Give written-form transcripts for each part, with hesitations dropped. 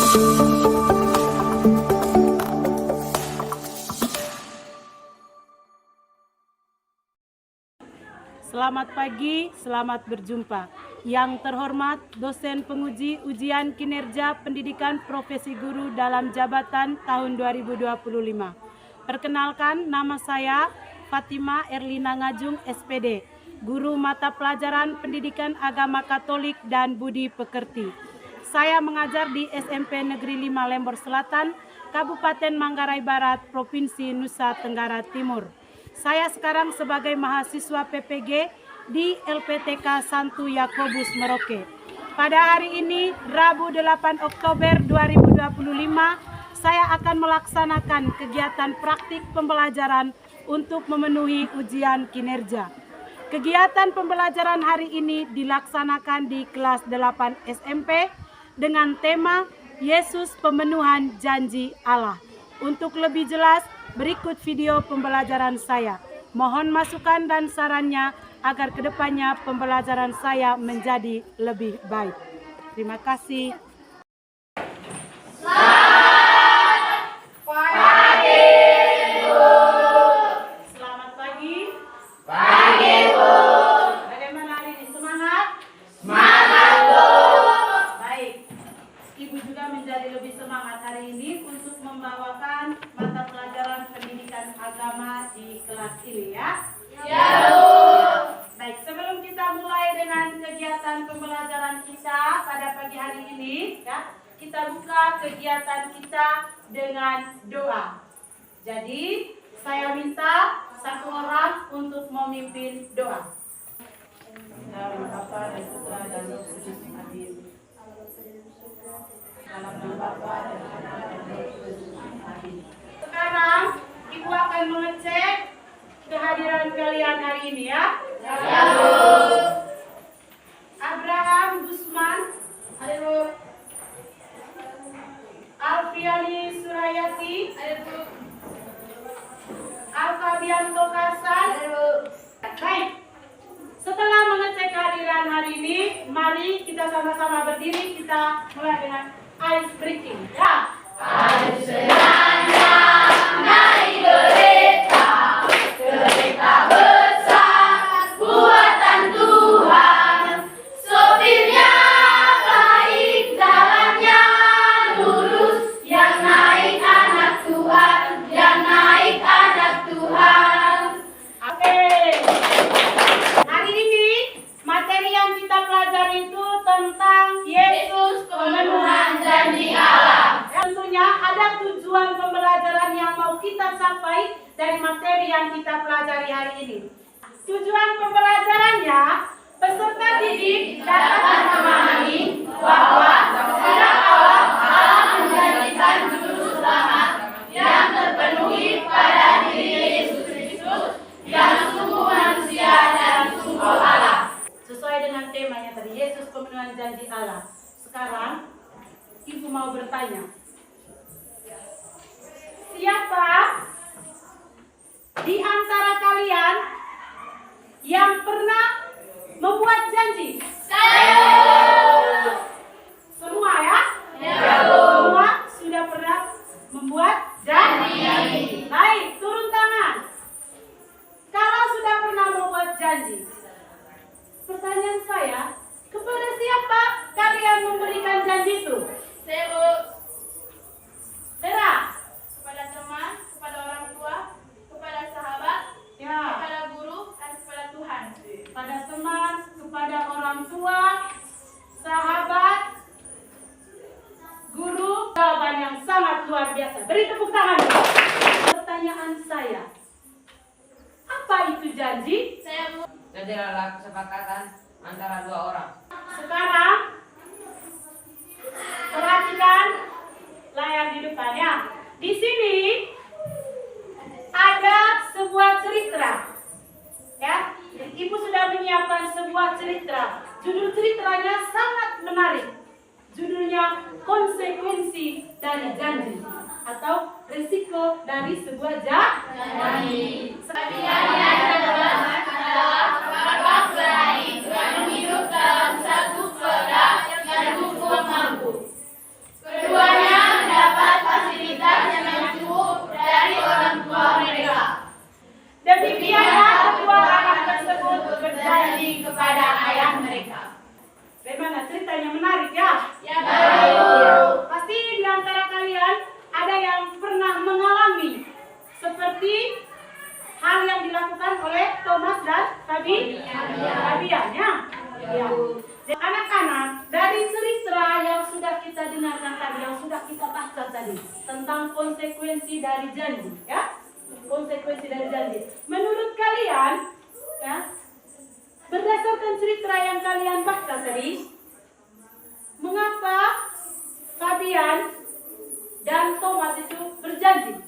Selamat pagi, selamat berjumpa. Yang terhormat dosen penguji ujian kinerja pendidikan profesi guru dalam jabatan tahun 2025. Perkenalkan, nama saya Fatima Erlina Ngajung SPD, guru mata pelajaran pendidikan agama Katolik dan budi pekerti. Saya mengajar di SMP Negeri 5 Lembor Selatan, Kabupaten Manggarai Barat, Provinsi Nusa Tenggara Timur. Saya sekarang sebagai mahasiswa PPG di LPTK Santo Yakobus Merauke. Pada hari ini, Rabu 8 Oktober 2025, saya akan melaksanakan kegiatan praktik pembelajaran untuk memenuhi ujian kinerja. Kegiatan pembelajaran hari ini dilaksanakan di kelas 8 SMP dengan tema Yesus Pemenuhan Janji Allah. Untuk lebih jelas, berikut video pembelajaran saya. Mohon masukan dan sarannya agar kedepannya pembelajaran saya menjadi lebih baik. Terima kasih. Selamat pagi. Pagi, Bu. Bagaimana hari ini? Semangat? Semangat, Bu. Baik. Ibu juga menjadi lebih semangat hari ini untuk membawakan mata pelajaran pendidikan agama di kelas ini ya. Ya, Bu. Baik, sebelum kita mulai dengan kegiatan pembelajaran kita pada pagi hari ini ya, kita buka kegiatan kita dengan doa. Jadi, saya minta satu orang untuk memimpin doa. Dalam Bapa dan Putra dan Roh Kudus. Amin. Dalam nama Bapa dan Anak dan Roh Kudus. Amin. Sekarang Ibu akan mengecek kehadiran kalian hari ini ya. Ya, Bu. Abraham Gusman, halo. Alfiani Surayati, halo. Alfabianto Karsan, halo. Baik. Setelah mengecek kehadiran hari ini, mari kita sama-sama berdiri, kita mulai dengan ice breaking. Ya. Ayo selanjang naik kereta, kereta besar buatan Tuhan. Sopirnya baik, jalannya lurus. Yang naik anak Tuhan, yang naik anak Tuhan. Oke. Hari ini materi yang kita pelajari itu tentang Yesus Pemenuhan janji Allah. Tentunya ada tujuan pembelajaran yang mau kita capai dari materi yang kita pelajari hari ini. Tujuan pembelajarannya, peserta didik dapat memahami bahwa kehendak Allah menjanjikan juru selamat yang terpenuhi pada diri Yesus Kristus yang sungguh manusia dan sungguh Allah. Sesuai dengan temanya tadi, Yesus Pemenuhan Janji Allah. Sekarang Ibu mau bertanya, siapa di antara kalian yang pernah membuat janji? Semua ya? Ya, Bu. Semua sudah pernah membuat janji. Baik, turun tangan. Kalau sudah pernah membuat janji, pertanyaan saya, kepada siapa kalian memberikan janji itu? Vera? Kepada teman, kepada orang tua, kepada sahabat, Ya. kepada guru, dan kepada Tuhan. Pada teman, kepada orang tua, sahabat, guru, jawaban yang sangat luar biasa. Beri tepuk tangan. Pertanyaan saya, apa itu janji? Jadi adalah kesepakatan antara dua orang. Sekarang, perhatikan layar di depannya. Di sini ada sebuah cerita. Ya, Ibu sudah menyiapkan sebuah cerita. Judul ceritanya sangat menarik. Judulnya Konsekuensi dari Janji atau Risiko dari Sebuah Janji. Pilihannya adalah apakah berani hidup dalam satu keluarga yang hukum mampu. Keduanya seperti hal yang dilakukan oleh Thomas dan Fabian ya. Ya. Anak-anak, dari cerita yang sudah kita dengarkan tadi, yang sudah kita baca tadi tentang konsekuensi dari janji, ya, konsekuensi dari janji. Menurut kalian, ya, berdasarkan cerita yang kalian baca tadi, mengapa Fabian dan Thomas itu berjanji?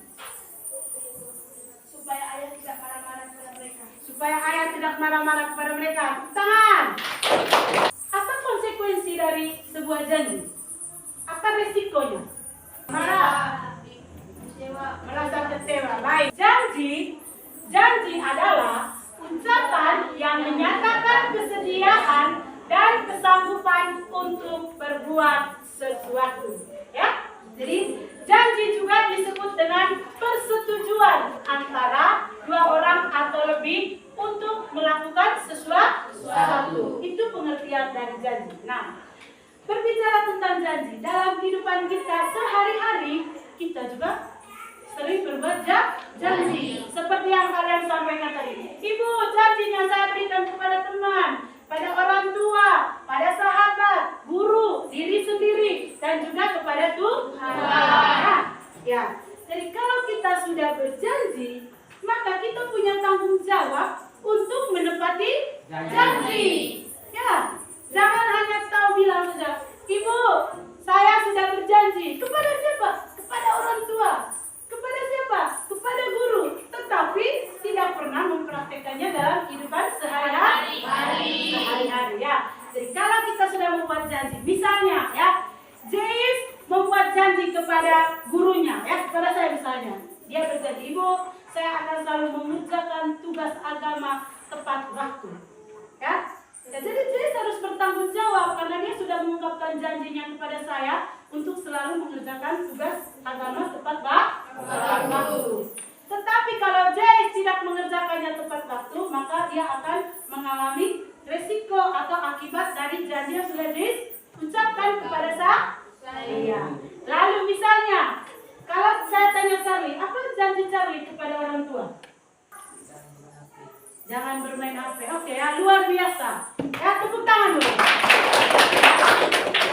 Supaya ayah tidak marah-marah kepada mereka. Supaya ayah tidak marah-marah kepada mereka. Tangan. Apa konsekuensi dari sebuah janji? Apa resikonya? Marah. Merasa kecewa. Baik. Janji adalah ucapan yang menyatakan kesediaan dan kesanggupan untuk berbuat sesuatu. Ya. Jadi janji juga disebut dengan persetujuan antara dua orang atau lebih untuk melakukan sesuatu. Itu pengertian dari janji. Nah, berbicara tentang janji, dalam kehidupan kita sehari-hari, kita juga sering berbuat janji. Seperti yang kalian sampaikan tadi. Ibu, janjinya saya berikan kepada teman, pada orang tua, pada sahabat, guru, diri sendiri, dan juga kepada Tuhan. Ya. Jadi kalau kita sudah berjanji, maka kita punya tanggung jawab untuk menepati janji. Ya, jangan hanya tahu bilang saja, Ibu, saya sudah berjanji. Kepada siapa? Kepada orang tua. Kepada siapa? Kepada guru. Tetapi tidak pernah mempraktekannya dalam kehidupan sehari-hari. Ya. Jadi kalau kita sudah membuat janji, misalnya ya, James membuat janji kepada gurunya, ya, kepada saya misalnya, dia berjanji, Ibu, saya akan selalu mengerjakan tugas agama tepat waktu. Ya, jadi James harus bertanggung jawab karena dia sudah mengungkapkan janjinya kepada saya untuk selalu mengerjakan tugas agama tepat waktu. Tetapi kalau James tidak mengerjakannya tepat waktu, maka dia akan mengalami resiko atau akibat dari janji yang sudah diucapkan kepada saya. Lalu misalnya, kalau saya tanya Charlie, apa janji Charlie kepada orang tua? Jangan bermain HP. Oke ya, luar biasa. Ya, tepuk tangan dulu.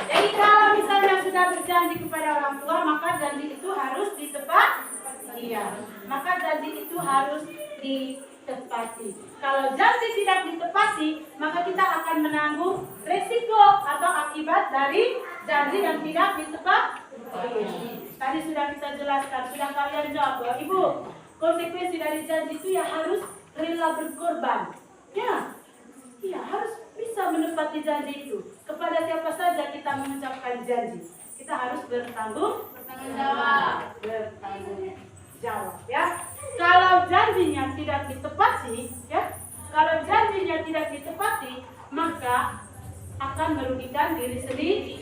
Jadi kalau misalnya sudah berjanji kepada orang tua, maka janji itu harus ditepati. Iya, maka janji itu harus ditepati. Kalau janji tidak ditepati, maka kita akan menanggung resiko atau akibat dari janji yang tidak ditepati. Tadi sudah kita jelaskan, sudah kalian jawab bahwa Ibu, konsekuensi dari janji itu ya harus rela berkorban. Ya, harus bisa menepati janji itu. Kepada siapa saja kita mengucapkan janji, kita harus bertanggung jawab. Ya, kalau janjinya tidak ditepati, maka akan merugikan diri sendiri.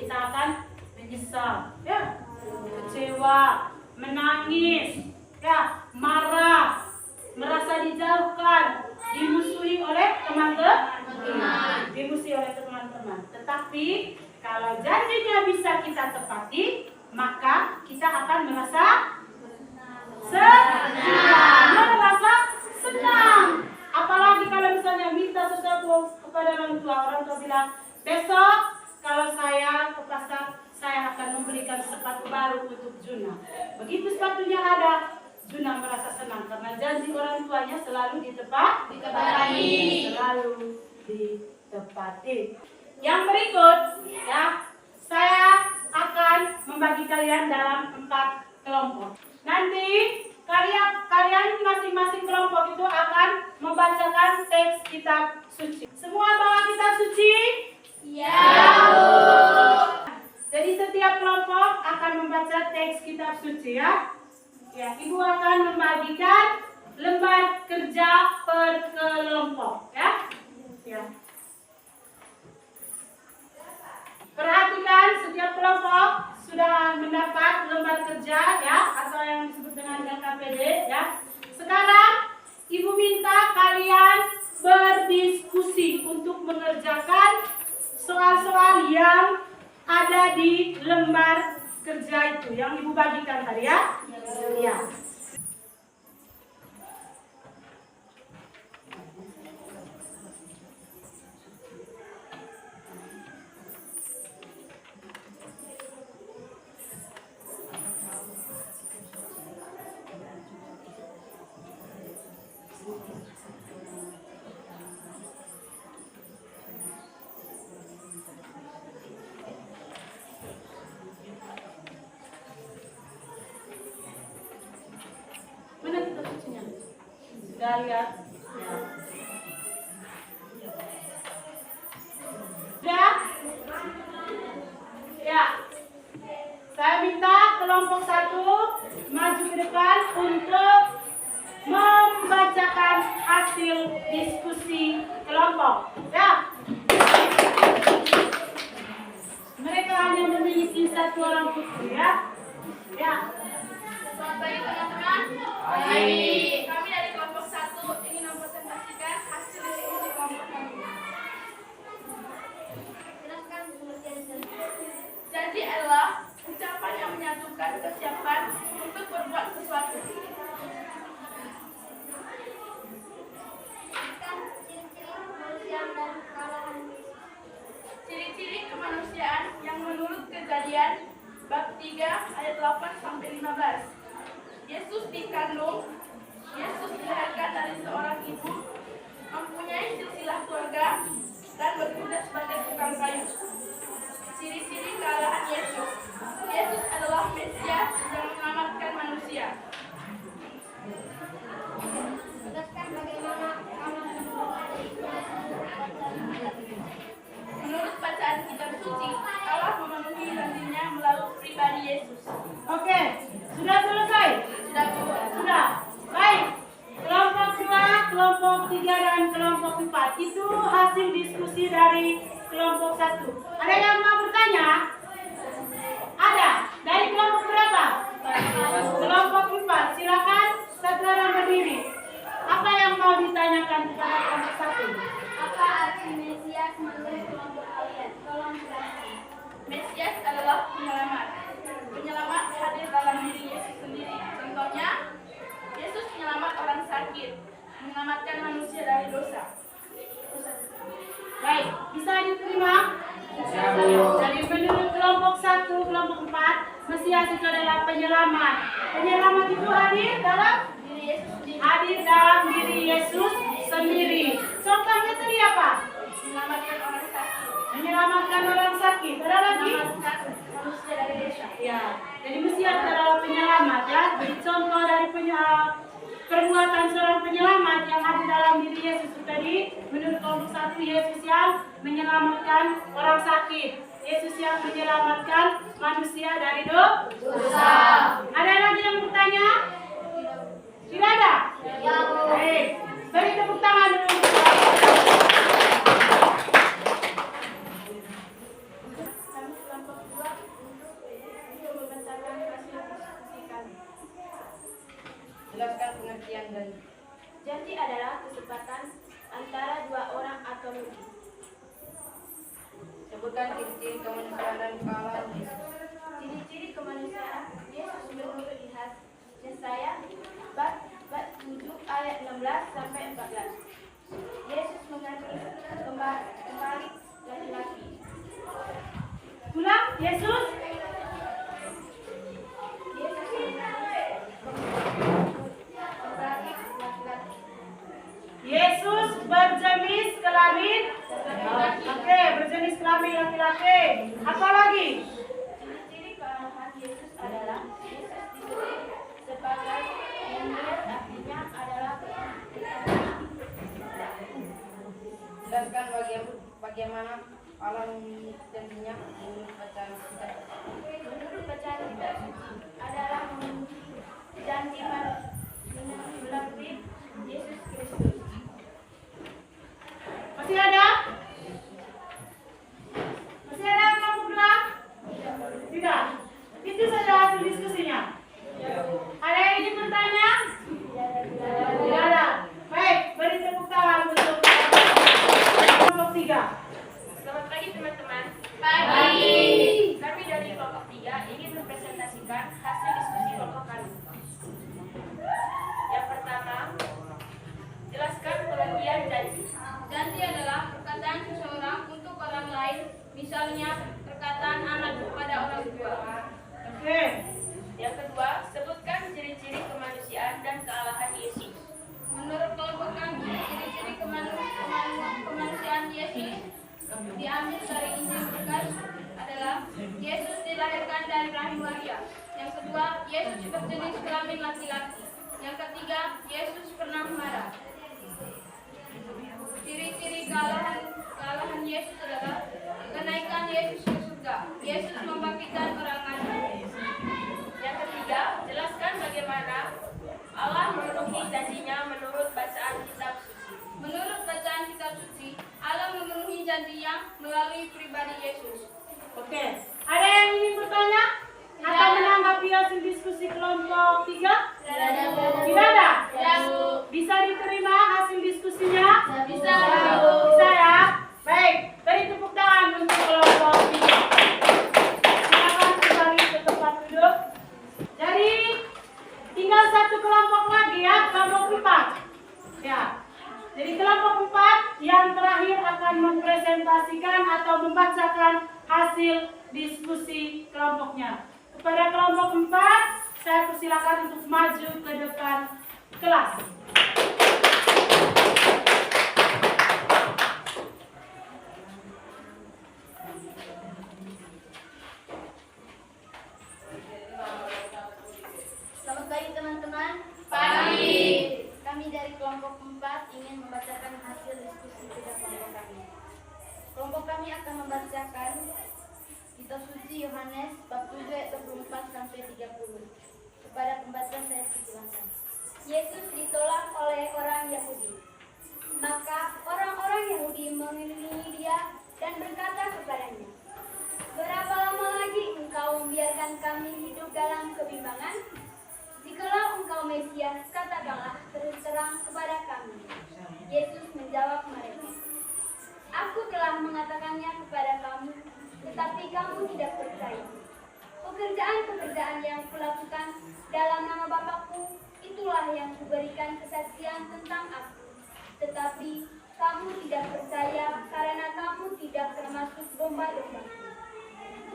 Kita akan menyesal, ya, kecewa, menangis, ya, marah, merasa dijauhkan, dimusuhi oleh teman-teman. Tetapi kalau janjinya bisa kita tepati, maka kita akan merasa senang. Apalagi kalau misalnya minta sesuatu kepada orang tua bilang, besok kalau saya ke pasar, saya akan memberikan sepatu baru untuk Juna. Begitu sepatunya ada, Juna merasa senang karena janji orang tuanya selalu ditepati. Yang berikut, ya, saya akan membagi kalian dalam 4 kelompok. Nanti kalian masing-masing kelompok itu akan membacakan teks kitab suci. Semua bawa kitab suci? Ya, Bu. Jadi setiap kelompok akan membaca teks kitab suci, ya. Ya, Ibu akan membagikan lembar kerja per kelompok, ya. Perhatikan, setiap kelompok sudah mendapat lembar kerja, ya, atau yang disebut dengan LKPD, ya. Sekarang Ibu minta kalian berdiskusi untuk mengerjakan soal-soal yang ada di lembar kerja itu yang Ibu bagikan tadi, ya. Ya. Kita lihat. Ya. Ya. Saya minta kelompok 1 maju ke depan untuk membacakan hasil diskusi kelompok. Ya. Mereka hanya memiliki 1 orang putri ya. Ya. Selamat pagi teman-teman. Pagi. Kami dari kelompok 1 ingin mempresentasikan hasil diskusi kelompok kami. Janji adalah ucapan yang menyatukan kesiapan untuk berbuat sesuatu. Ciri-ciri kemanusiaan yang menurut Kejadian bab 3 ayat 8 sampai 15. Yesus dikandung, Yesus dilahirkan dari seorang ibu, mempunyai silsilah keluarga dan bekerja sebagai tukang kayu. Ciri-ciri keadaan Yesus. Yesus adalah Mesias yang menyelamatkan manusia. Menurut bacaan kitab suci, Allah memenuhi janjinya melalui pribadi Yesus. Oke, sudah selesai? Sudah. Baik. Kelompok 2, kelompok 3 dan kelompok 4 itu hasil diskusi dari kelompok 1. Ada yang mau bertanya? Ada. Dari kelompok berapa? Kelompok 4. Silakan satu orang berdiri. Apa yang mau ditanyakan kepada kelompok 1? Apa arti Mesias menurut kelompok kalian? Tolong jelaskan. Mesias adalah penyelamat. Penyelamat hadir dalam diri Yesus sendiri. Contohnya, Yesus menyelamat orang sakit, menyelamatkan manusia dari dosa. Baik, bisa diterima? Jadi menurut kelompok 1, kelompok 4, Mesias itu adalah penyelamat. Penyelamat itu hadir dalam Diri Yesus sendiri. hadir dalam diri Yesus sendiri. Contohnya tadi apa? Menyelamatkan orang sakit. Menyelamatkan orang sakit. Ada lagi? Menyelamatkan manusia dari dosa. Ya. Jadi Mesias adalah penyelamat ya. Jadi contoh dari perbuatan seorang penyelamat yang ada dalam diri Yesus tadi, menurut kelompok 1, Yesus yang menyelamatkan orang sakit. Yesus yang menyelamatkan manusia dari dosa. Ada lagi yang bertanya? Tidak ada? Baik. Beri tepuk tangan dulu. Kami kelompok 2 untuk membentangkan hasil diskusi kami. Jelaskan pengertian dan Janji adalah kesempatan antara 2 orang atau lebih. sebutkan ciri-ciri kemanusiaan dan kealahan Yesus. Ciri-ciri kemanusiaan Yesus menurut Yesaya bab 7 ayat 16 sampai 14. Yesus mengandung kembali laki-laki. Ulang, Yesus. Yesus mengandung kembali laki-laki. Yesus berjenis kelamin Oke, berjenis kelamin laki-laki. Apa lagi? Ciri-ciri kealahan Yesus adalah Yesus disebut sebagai Emmanuel, artinya adalah Jelaskan bagaimana Allah janjinya menurut bacaan kita. menurut bacaan kitab suci adalah janji melalui Yesus Kristus. Masih ada? Masih ada yang mau bilang? Tidak. Itu saja hasil diskusinya. Ada yang ingin bertanya? Tidak ada. Baik, beri tepuk tangan untuk kelompok 3. Selamat pagi teman-teman. Pagi. Kami dari kelompok 3 ingin mempresentasikan hasil diskusi kelompok kami. Yang pertama, jelaskan pengertian janji. Janji adalah perkataan seseorang untuk orang lain, misalnya perkataan anak kepada orang tua. Oke. Yang kedua, sebutkan ciri-ciri kemanusiaan dan kealahan Yesus. Menurut kelompok kami, ciri-ciri kemanusiaan Yesus diambil dari Injil Lukas adalah Yesus dilahirkan dari rahim Maria. Yang kedua, Yesus berjenis kelamin laki-laki. Yang ketiga, Yesus pernah marah. Ciri-ciri kalahan Yesus adalah kenaikan Yesus ke surga. Yesus membangkitkan orang mati. Yang ketiga, jelaskan bagaimana Allah memenuhi janjinya menurut bacaan kitab suci. Menurut bacaan kitab suci, Allah memenuhi janjinya melalui pribadi Yesus. Oke, ada yang ingin bertanya atau menanggapi hasil diskusi kelompok 3? Tidak ada? Bisa diterima hasil diskusinya? Bisa. Bisa ya? Baik, beri tepuk tangan untuk kelompok 3. Silakan kembali ke tempat duduk. Jadi tinggal satu kelompok lagi ya, kelompok 4. Ya. Jadi kelompok 4 yang terakhir akan mempresentasikan atau membacakan hasil diskusi kelompoknya. Kepada kelompok 4, saya persilakan untuk maju ke depan kelas. Selamat pagi teman-teman. Pagi. Kami dari kelompok 4 ingin membacakan hasil diskusi kelompok kami. Kelompok kami akan membacakan kitab suci Yohanes bab 7 ayat 24 sampai 30. Kepada pembaca saya persilakan. Yesus ditolak oleh orang Yahudi. Maka orang-orang Yahudi mengelilingi dia dan berkata kepadanya, "Berapa lama lagi engkau membiarkan kami hidup dalam kebimbangan? Jikalau engkau Mesias, katakanlah terus terang kepada kami." Yesus menjawab mereka, "Aku telah mengatakannya kepada kamu, tetapi kamu tidak percaya. Pekerjaan-pekerjaan yang kulakukan dalam nama Bapakku, itulah yang kuberikan kesaksian tentang aku. Tetapi kamu tidak percaya karena kamu tidak termasuk domba-dombaku.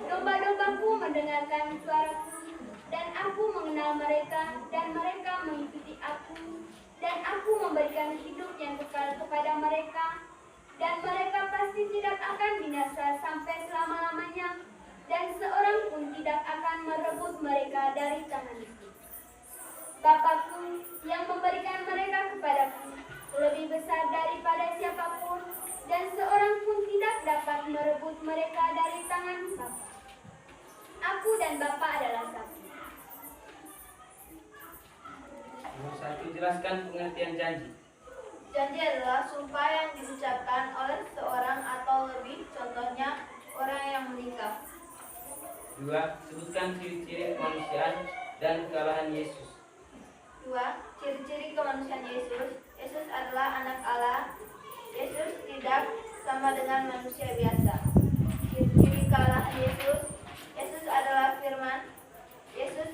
Domba-dombaku mendengarkan suaraku, dan aku mengenal mereka, dan mereka mengikuti aku, dan aku memberikan hidup yang kekal kepada mereka, dan mereka pasti tidak akan binasa sampai selama-lamanya, dan seorang pun tidak akan merebut mereka dari tanganku. Bapakku yang memberikan mereka kepadaku lebih besar daripada siapapun, dan seorang pun tidak dapat merebut mereka dari tangan Bapa. Aku dan Bapa adalah satu." Nomor 1, jelaskan pengertian janji. Janji adalah sumpah yang diucapkan oleh seorang atau lebih, contohnya orang yang menikah. 2, sebutkan ciri-ciri kemanusiaan dan kekalahan Yesus. 2. Ciri-ciri kemanusiaan Yesus. Yesus adalah anak Allah. Yesus tidak sama dengan manusia biasa. Ciri-ciri kekalahan Yesus. Yesus adalah firman. Yesus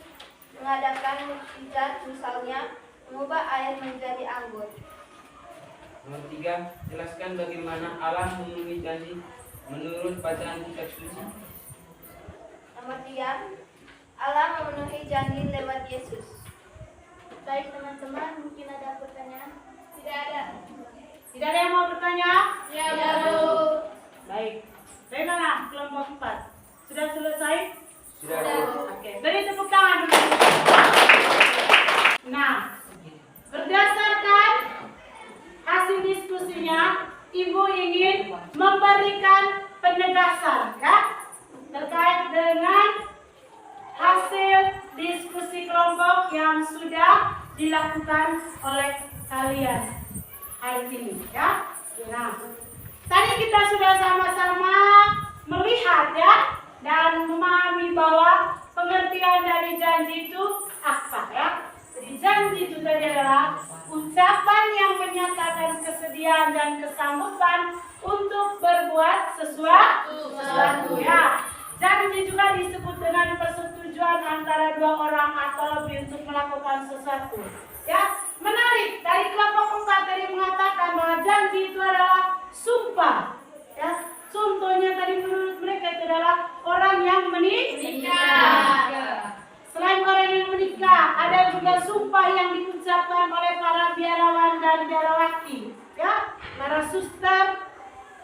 mengadakan mukjizat, misalnya mengubah air menjadi anggur. Nomor 3, jelaskan bagaimana Allah memenuhi janji menurut bacaan kitab suci. Nomor 3, Allah memenuhi janji lewat Yesus. Baik teman-teman, mungkin ada pertanyaan? Tidak ada. Tidak ada yang mau bertanya? Ya, baru. Baik. Bagaimana kelompok 4? Sudah selesai? Sudah. Oke, beri tepuk tangan dulu. Nah, berdasarkan hasil diskusinya, Ibu ingin memberikan penegasan, kan? Terkait dengan hasil diskusi kelompok yang sudah dilakukan oleh kalian hari ini, ya. Nah, tadi kita sudah sama-sama melihat ya dan memahami bahwa pengertian dari janji itu apa ya. Jadi janji itu tadi adalah ucapan yang menyatakan kesediaan dan kesanggupan untuk berbuat sesuatu ya. Janji juga disebut dengan persetujuan antara dua orang atau lebih untuk melakukan sesuatu. Ya, menarik. Dari kelompok 4 tadi mengatakan bahwa janji itu adalah sumpah. Ya, contohnya tadi menurut mereka itu adalah orang yang menikah. Selain orang yang menikah, ada juga sumpah yang diucapkan oleh para biarawan dan biarawati. Ya, para suster,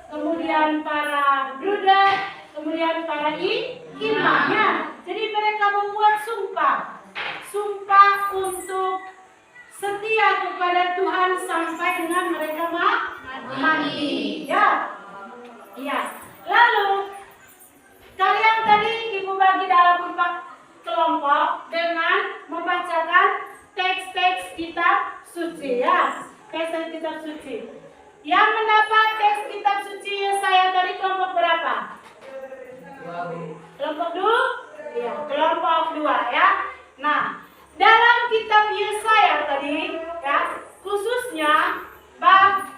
kemudian para bruder, kemudian para imamnya. Jadi mereka membuat sumpah untuk setia kepada Tuhan sampai dengan mereka mati. Ya. Iya. Lalu kalian tadi Ibu bagi dalam 4 kelompok dengan membacakan teks-teks kitab suci ya. Teks kitab suci. Yang mendapat teks kitab suci Yesaya dari kelompok berapa? Kelompok 2? Iya, kelompok 2 ya. Nah, dalam kitab Yesaya tadi ya, khususnya bab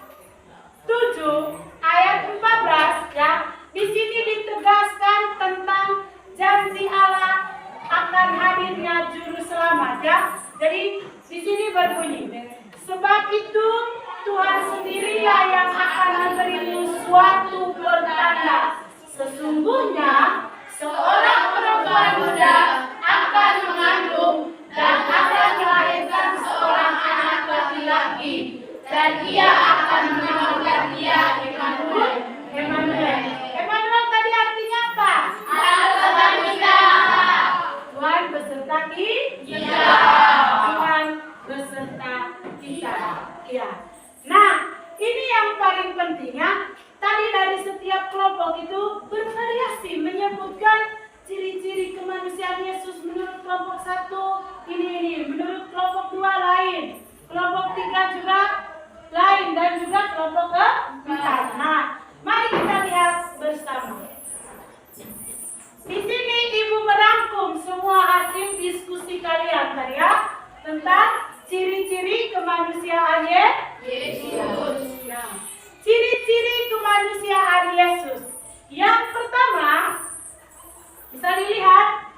7 ayat 14 ya, di sini ditegaskan tentang janji Allah akan hadirnya juru selamat ya. Jadi di sini berbunyi, sebab itu Tuhan sendirilah yang akan memberimu suatu pertanda. Sesungguhnya seorang perempuan muda akan mengandung dan akan melahirkan seorang anak laki-laki, dan ia akan menamakan dia Immanuel. Immanuel tadi artinya apa? Allah kita. Tuhan beserta kita. Tuhan beserta kita. Ya. Nah, ini yang paling pentingnya. Tadi dari setiap kelompok itu bervariasi menyebutkan ciri-ciri kemanusiaan Yesus. Menurut kelompok 1 ini, menurut kelompok 2 lain, kelompok 3 juga lain, dan juga kelompok ke-4. Nah, mari kita lihat bersama. Di sini Ibu merangkum semua hasil diskusi kalian tadi ya, tentang ciri-ciri kemanusiaan Yesus. Nah, ciri-ciri kemanusiaan Yesus. Yang pertama, bisa dilihat?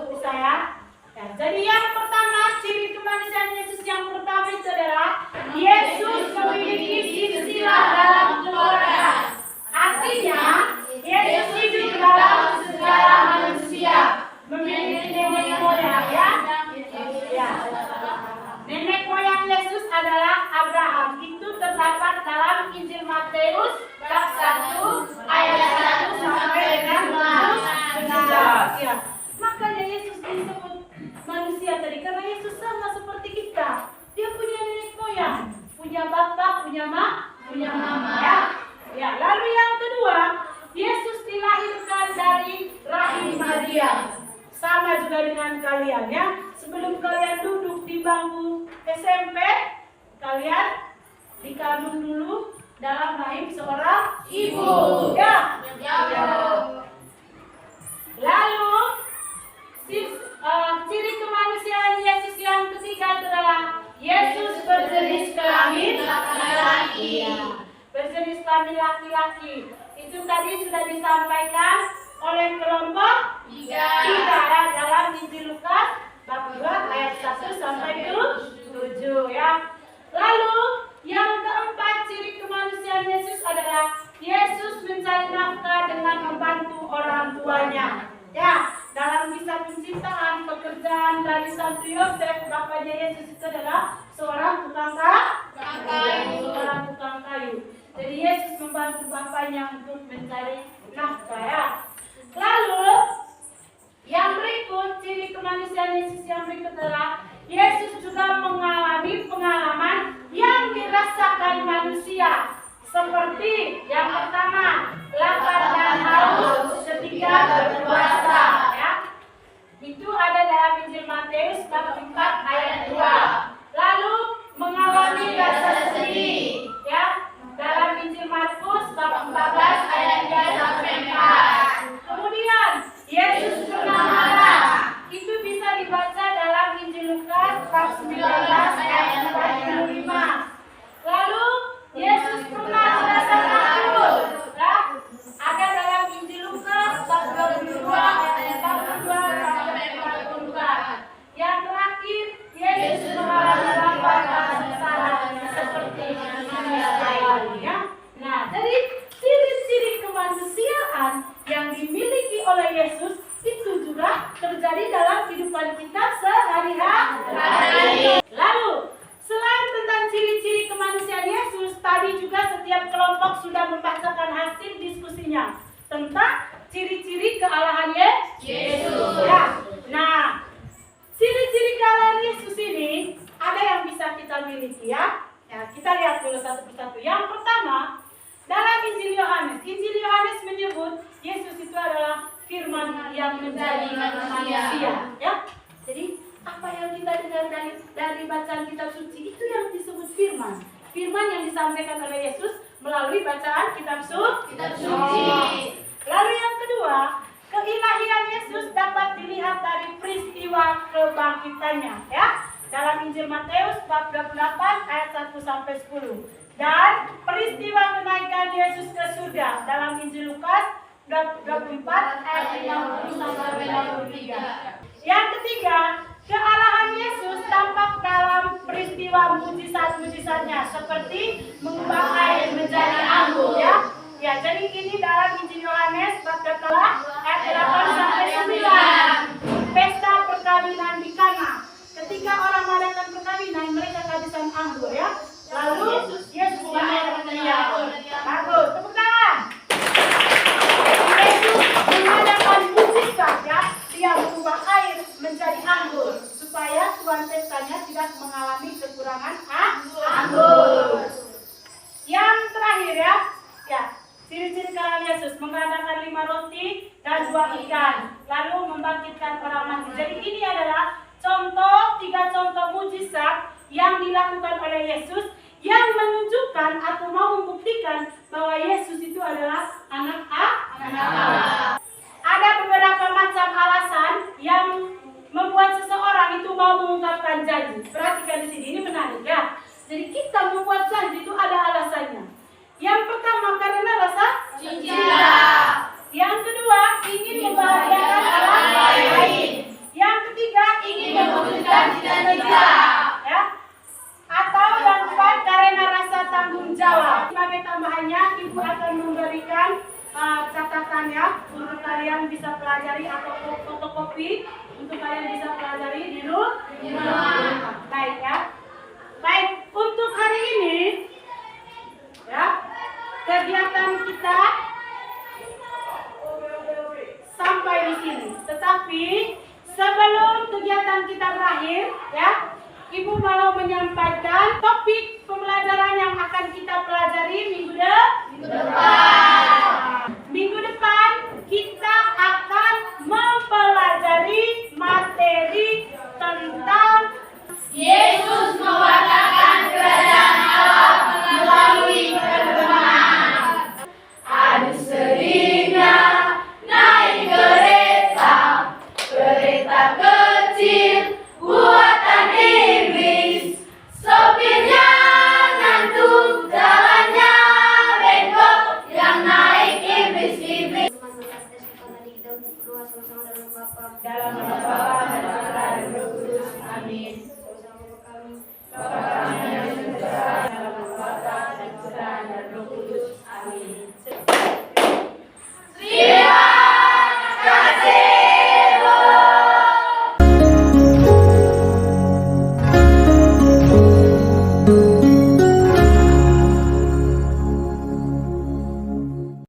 Bisa ya? Ya, jadi yang pertama, ciri kemanusiaan Yesus yang pertama itu adalah Yesus memiliki silsilah dalam keluarga. Artinya, Yesus hidup dalam sejarah manusia, memiliki nenek moyang ya. Ya. Nenek moyang Yesus adalah Abraham. Itu terdapat dalam Injil Matius bab 1 ayat 1 sampai dengan 11. Ya. Makanya Yesus disebut manusia tadi karena Yesus sama seperti kita. Dia punya nenek moyang, punya bapak, punya mama ya. Ya, lalu yang kedua, Yesus dilahirkan dari rahim Maria. Sama juga dengan kalian ya. Sebelum kalian duduk di bangku SMP, kalian dikandung dulu dalam rahim seorang ibu. Ya. Lalu ciri kemanusiaan Yesus yang ketiga adalah Yesus berjenis kelamin laki-laki. Berjenis kelamin laki-laki. Itu tadi sudah disampaikan oleh kelompok 3 dalam Injil Lukas bab 2 ayat 1 sampai 7 ya. Lalu yang keempat ciri kemanusiaan Yesus adalah Yesus mencari nafkah dengan membantu orang tuanya. Ya, dalam kisah penciptaan pekerjaan dari Santo Yosef, bapaknya Yesus itu adalah seorang tukang kayu. Jadi Yesus membantu bapaknya untuk mencari nafkah ya. Lalu yang berikut ciri kemanusiaan Yesus yang berikut adalah Yesus juga mengalami pengalaman yang dirasakan manusia. Seperti yang pertama, lapar dan haus ketika berpuasa ya. Itu ada dalam Injil Matius bab 4 ayat 2. Lalu mengalami rasa sedih ya, dalam Injil Markus bab 14 ayat 3 sampai 4. Kemudian Yesus pernah marah. Itu bisa dibaca dalam Injil Lukas bab 19 ayat 45. Lalu Yesus pernah merasa takut. Ya, ada dalam Injil Lukas bab 22 ayat 42 sampai 44. Yang terakhir, Yesus mengalami lapar dan sengsara seperti manusia lainnya. Nah, jadi ciri-ciri kemanusiaan yang dimiliki oleh Yesus itu juga terjadi dalam kehidupan kita sehari-hari. Lalu, selain tentang ciri-ciri kemanusiaan Yesus, tadi juga setiap kelompok sudah membacakan hasil diskusinya tentang ciri-ciri kealahan Yesus. Ya. Nah, ciri-ciri kealahan Yesus ini ada yang bisa kita miliki ya. Ya, kita lihat dulu satu persatu. Yang pertama, dalam Injil Yohanes. Injil Yohanes menyebut Yesus itu adalah firman yang menjadi manusia. Ya. Jadi apa yang kita dengar dari bacaan kitab suci itu yang disebut firman. Firman yang disampaikan oleh Yesus melalui bacaan kitab suci. Lalu yang kedua, keilahian Yesus dapat dilihat dari peristiwa kebangkitannya. Ya. Dalam Injil Matius bab 28 ayat 1 sampai 10. Dan peristiwa kenaikan Yesus ke surga dalam Injil Lukas bab 24 ayat 50 sampai 53. Yang ketiga, kealahan Yesus tampak dalam peristiwa mujizat-mujizatnya seperti mengubah air menjadi anggur ya. Ya, jadi ini dalam Injil Yohanes bab 8 ayat 8 sampai 9. Pesta perkawinan di Kana. Ketika orang mengadakan perkawinan, mereka kehabisan anggur ya. Lalu Yesus anggur. Bagus, tepuk tangan. Yesus mengadakan mujizat ya. Dia mengubah air menjadi anggur supaya tuan pestanya tidak mengalami kekurangan anggur. Yang terakhir ya. Ya, ciri-ciri kalah Yesus mengadakan 5 roti dan 2 ikan, lalu membangkitkan orang mati. Jadi ini adalah contoh, 3 contoh mujizat yang dilakukan oleh Yesus yang menunjukkan atau mau membuktikan bahwa Yesus itu adalah anak Allah. Ada beberapa macam alasan yang membuat seseorang itu mau mengungkapkan janji. Perhatikan di sini, ini menarik ya. Jadi kita membuat janji itu ada alasannya. Yang pertama karena rasa cinta. Yang kedua ingin membahagiakan orang lain. Yang ketiga ingin mewujudkan cita-cita. Ya. Atau yang keempat karena rasa tanggung jawab. Sebagai tambahannya, ibu akan memberikan catatan ya untuk kalian bisa pelajari atau fotokopi untuk kalian bisa pelajari di rumah. Baik ya. Baik, untuk hari ini ya kegiatan kita sampai di sini. Tetapi sebelum kegiatan kita berakhir ya, Ibu mau menyampaikan topik pembelajaran yang akan kita pelajari minggu depan. Minggu depan kita akan mempelajari materi tentang Yesus mewakilkan kerajaan Allah melalui kelemahan. Aduh sedihnya naik kereta kecil buatan iblis, sopirnya ngantuk, jalannya bengkok, yang naik iblis. Dalam